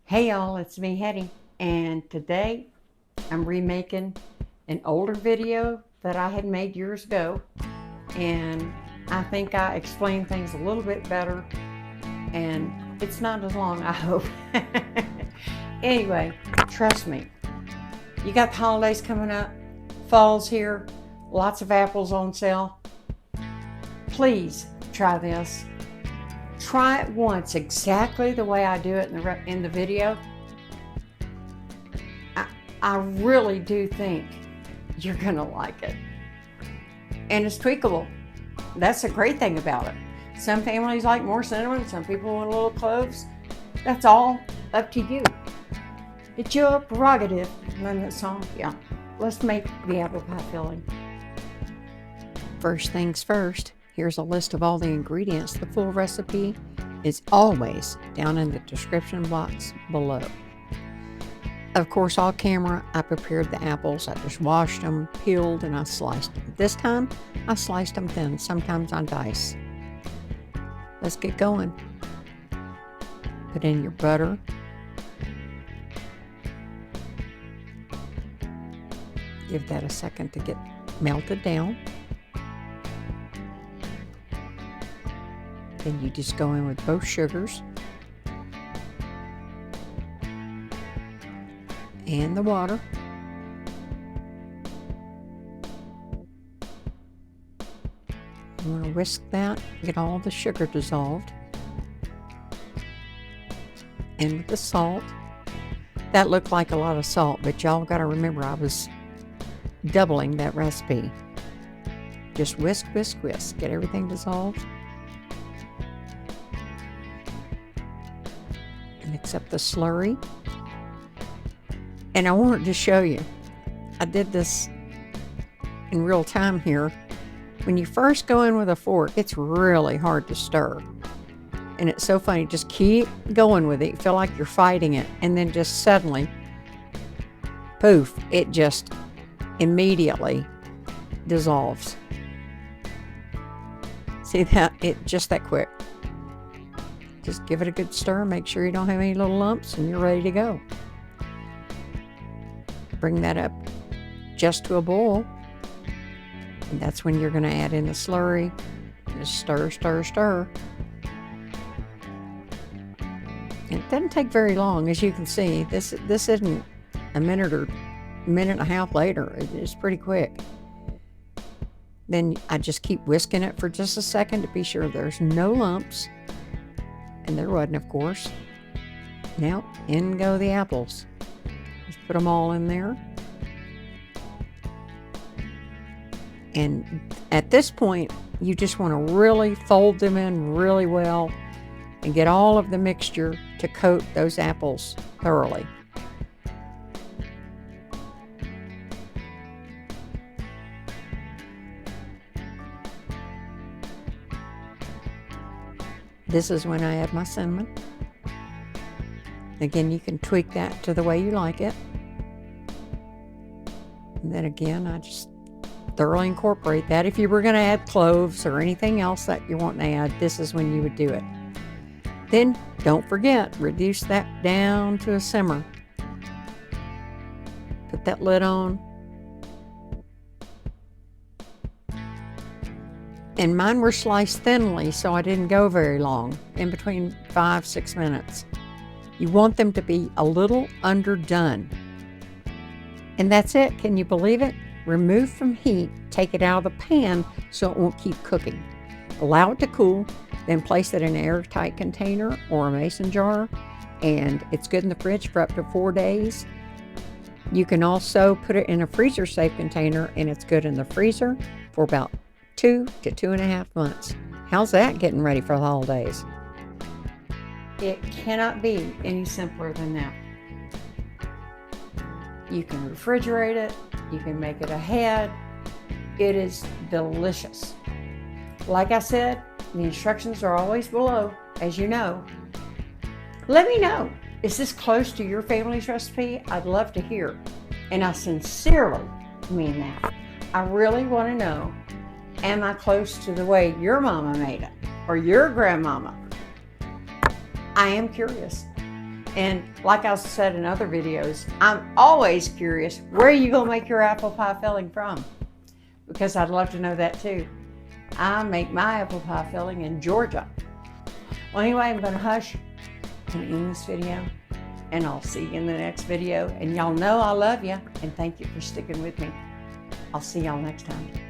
Hey y'all, it's me Hetty, and today I'm remaking an older video that I had made years ago, and I think I explained things a little bit better, and it's not as long, I hope. Anyway, trust me, you got the holidays coming up, fall's here, lots of apples on sale. Please try this. Try it once exactly the way I do it in the video. I really do think you're gonna like it. And it's tweakable. That's the great thing about it. Some families like more cinnamon, some people want a little cloves. That's all up to you. It's your prerogative. Remember that song? Yeah. Let's make the apple pie filling. First things first. Here's a list of all the ingredients. The full recipe is always down in the description box below. Of course, off camera, I prepared the apples. I just washed them, peeled, and I sliced them. This time, I sliced them thin. Sometimes I dice. Let's get going. Put in your butter. Give that a second to get melted down. Then you just go in with both sugars and the water. You want to whisk that, get all the sugar dissolved. And with the salt. That looked like a lot of salt, but y'all got to remember I was doubling that recipe. Just whisk, whisk, whisk. Get everything dissolved. Except the slurry. And I wanted to show you, I did this in real time here. When you first go in with a fork, it's really hard to stir. And it's so funny, just keep going with it. You feel like you're fighting it. And then just suddenly, poof, it just immediately dissolves. See that? It just that quick. Just give it a good stir, make sure you don't have any little lumps, and you're ready to go. Bring that up just to a boil. And that's when you're going to add in the slurry. Just stir, stir, stir. And it doesn't take very long, as you can see. This isn't a minute or minute and a half later. It's pretty quick. Then I just keep whisking it for just a second to be sure there's no lumps. And there wasn't, of course. Now, in go the apples. Just put them all in there. And at this point, you just want to really fold them in really well and get all of the mixture to coat those apples thoroughly. This is when I add my cinnamon. Again, you can tweak that to the way you like it. And then again, I just thoroughly incorporate that. If you were going to add cloves or anything else that you want to add, this is when you would do it. Then, don't forget, reduce that down to a simmer. Put that lid on. And mine were sliced thinly, so I didn't go very long, in between 5-6 minutes. You want them to be a little underdone. And that's it. Can you believe it? Remove from heat, take it out of the pan so it won't keep cooking. Allow it to cool, then place it in an airtight container or a mason jar, and it's good in the fridge for up to 4 days. You can also put it in a freezer-safe container, and it's good in the freezer for about 2 to 2.5 months. How's that getting ready for the holidays? It cannot be any simpler than that. You can refrigerate it, you can make it ahead. It is delicious. Like I said, the instructions are always below, as you know. Let me know, is this close to your family's recipe? I'd love to hear. And I sincerely mean that. I really want to know, am I close to the way your mama made it or your grandmama? I am curious. And like I said in other videos, I'm always curious, where are you gonna make your apple pie filling from? Because I'd love to know that too. I make my apple pie filling in Georgia. Well, anyway, I'm gonna hush and end this video, and I'll see you in the next video. And y'all know I love you, and thank you for sticking with me. I'll see y'all next time.